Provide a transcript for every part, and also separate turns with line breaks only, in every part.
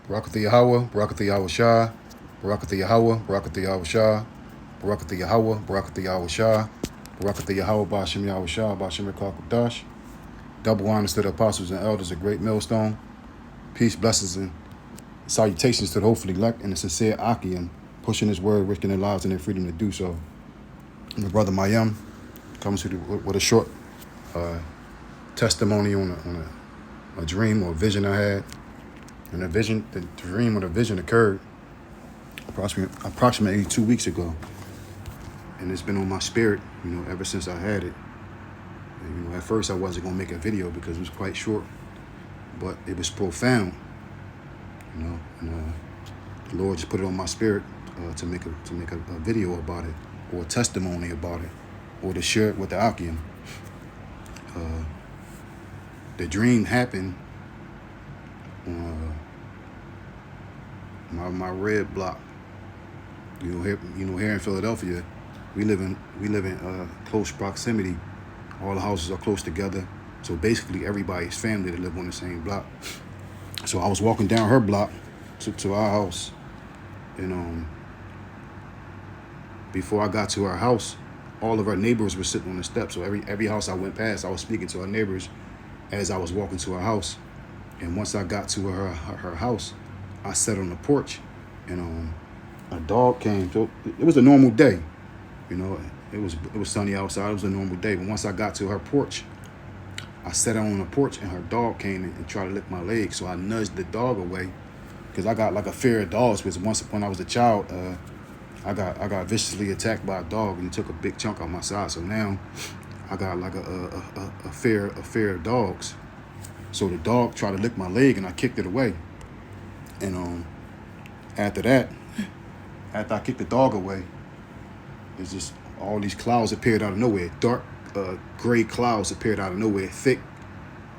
Barakatha Yahweh, Barakatha Yahweh Shah, Barakatha Yahweh, Barakatha Yahweh Shah, Barakatha Yahweh, Barakatha Yahweh Shah, Barakatha Yahweh, Bashim Yahweh Shah, Bashim Rekha. Double honors to the apostles and elders, a great millstone. Peace, blessings, and salutations to the hopefully elect and the sincere Akian, pushing his word, risking their lives and their freedom to do so. And my brother Mayim comes with a short testimony on a dream or a vision I had. And the dream or the vision occurred approximately 2 weeks ago. And it's been on my spirit, ever since I had it. And, at first I wasn't going to make a video because it was quite short, but it was profound, and the Lord just put it on my spirit to make a video about it, or a testimony about it, or to share it with the Akian. The dream happened on my red block. Here in Philadelphia, we live in close proximity. All the houses are close together, so basically everybody's family that live on the same block. So I was walking down her block to our house, and before I got to our house, all of our neighbors were sitting on the steps. So every house I went past, I was speaking to our neighbors as I was walking to our house. And once I got to her house, I sat on the porch, and a dog came. So it was a normal day, It was sunny outside. It was a normal day. But once I got to her porch, I sat on the porch, and her dog came in and tried to lick my leg. So I nudged the dog away because I got like a fear of dogs. Because once when I was a child, I got viciously attacked by a dog, and he took a big chunk out my side. So now I got like a fear of dogs. So the dog tried to lick my leg, and I kicked it away. And after that, after I kicked the dog away, it's just all these clouds appeared out of nowhere. Dark gray clouds appeared out of nowhere, thick.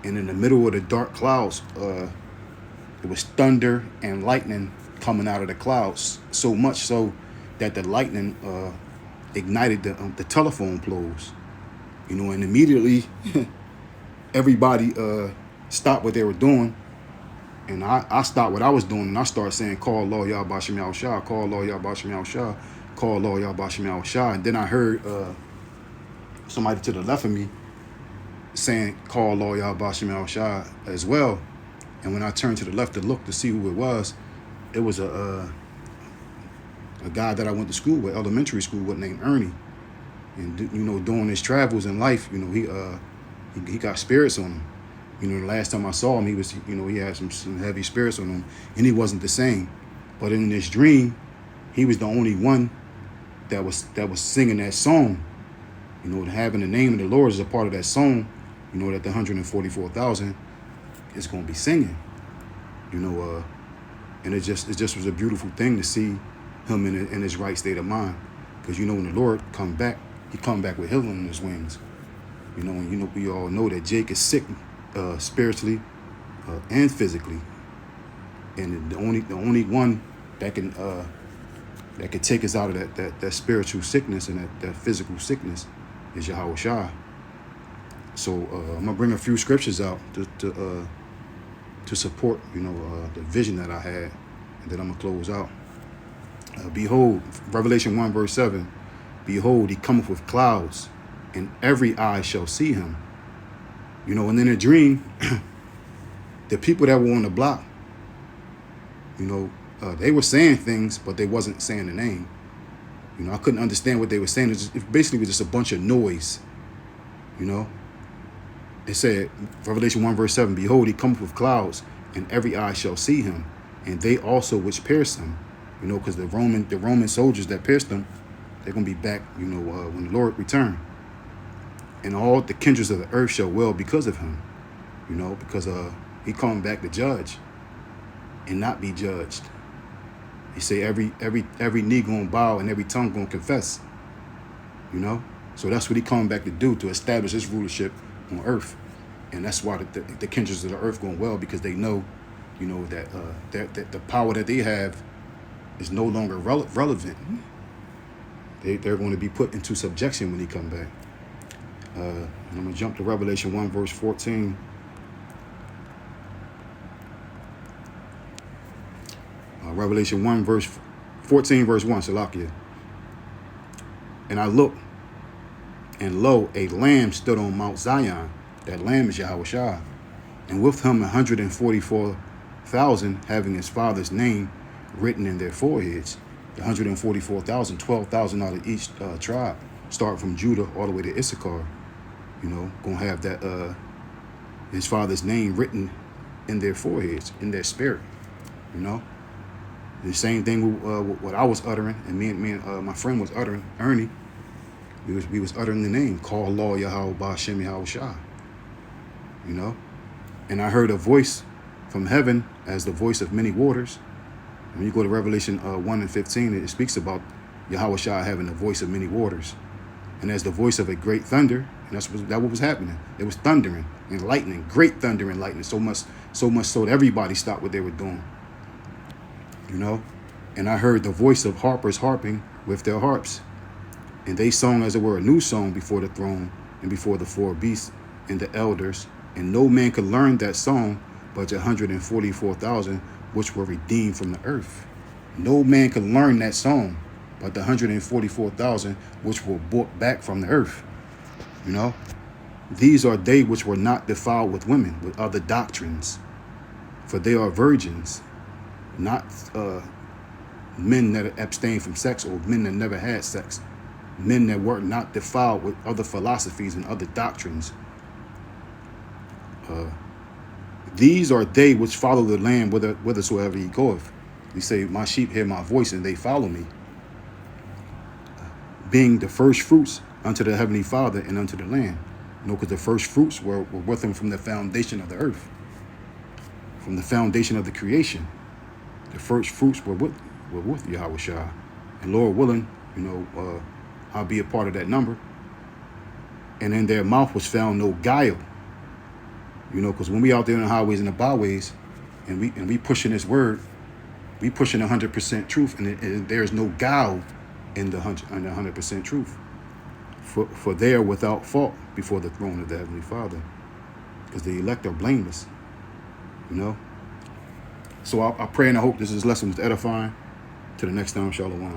And in the middle of the dark clouds, it was thunder and lightning coming out of the clouds. So much so that the lightning ignited the telephone poles. And immediately everybody stopped what they were doing. And I stopped what I was doing, and I started saying, call Law Yah Bashim Yahweh Shah, call Law Yah Bashim Yahweh Shah, call Law Yah Bashim Yahweh Shah. And then I heard somebody to the left of me saying, call Law Yah Bashim Yahweh Shah as well. And when I turned to the left to look to see who it was a guy that I went to school with, elementary school with, named Ernie. And during his travels in life, he got spirits on him. The last time I saw him, he was, he had some heavy spirits on him, and he wasn't the same. But in this dream, he was the only one that was singing that song. Having the name of the Lord is a part of that song. That the 144,000 is going to be singing. And it just was a beautiful thing to see him in his right state of mind. Because when the Lord come back, he come back with healing in his wings. And we all know that Jake is sick. Spiritually and physically, and the only one that can take us out of that spiritual sickness and that physical sickness is Yahweh Shah. So I'm gonna bring a few scriptures out to support the vision that I had, and then I'm gonna close out. Behold, Revelation 1 verse 7. Behold, he cometh with clouds, and every eye shall see him. And in a dream, the people that were on the block, they were saying things, but they wasn't saying the name. I couldn't understand what they were saying. It basically was just a bunch of noise. It said, Revelation 1 verse 7, behold, he cometh with clouds, and every eye shall see him, and they also which pierced him. Because the Roman soldiers that pierced him, they're going to be back, when the Lord return. And all the kindreds of the earth shall wail because of him, because he coming back to judge and not be judged. He say every knee gonna bow and every tongue gonna confess. So that's what he coming back to do, to establish his rulership on earth. And that's why the kindreds of the earth gonna wail, because they know, that the power that they have is no longer relevant. They're going to be put into subjection when he come back. And I'm going to jump to Revelation 1 verse 14. Revelation 1, verse 14, verse 1, Salakia. And I looked, and lo, a lamb stood on Mount Zion. That lamb is Yahweh Shah. And with him 144,000, having his father's name written in their foreheads. The 144,000, 12,000 out of each tribe, start from Judah all the way to Issachar. Gonna have that his father's name written in their foreheads, in their spirit. The same thing with what I was uttering, and me and my friend was uttering, Ernie. We was uttering the name, call law Yahweh Ba'Shem Yahweh Shah. And I heard a voice from heaven as the voice of many waters. When you go to Revelation 1 and 15, it speaks about Yahweh Shah having the voice of many waters. And as the voice of a great thunder, and that's what was happening. It was thundering and lightning, great thunder and lightning, so much so that everybody stopped what they were doing. And I heard the voice of harpers harping with their harps. And they sung, as it were, a new song before the throne and before the four beasts and the elders. And no man could learn that song but 144,000 which were redeemed from the earth. No man could learn that song but the 144,000 which were brought back from the earth. These are they which were not defiled with women, with other doctrines. For they are virgins, not men that abstain from sex, or men that never had sex. Men that were not defiled with other philosophies and other doctrines. These are they which follow the Lamb whithersoever he goeth. He say, my sheep hear my voice and they follow me. Being the first fruits unto the heavenly Father and unto the Lamb. Because the first fruits were with him from the foundation of the earth. From the foundation of the creation. The first fruits were with Yahweh Shah. And Lord willing, I'll be a part of that number. And in their mouth was found no guile. Because when we out there in the highways and the byways, and we pushing this word, we pushing 100% truth, and there's no guile in the 100% truth. For they are without fault before the throne of the Heavenly Father, because the elect are blameless. So I pray and I hope this lesson was edifying. Till the next time, Shalom.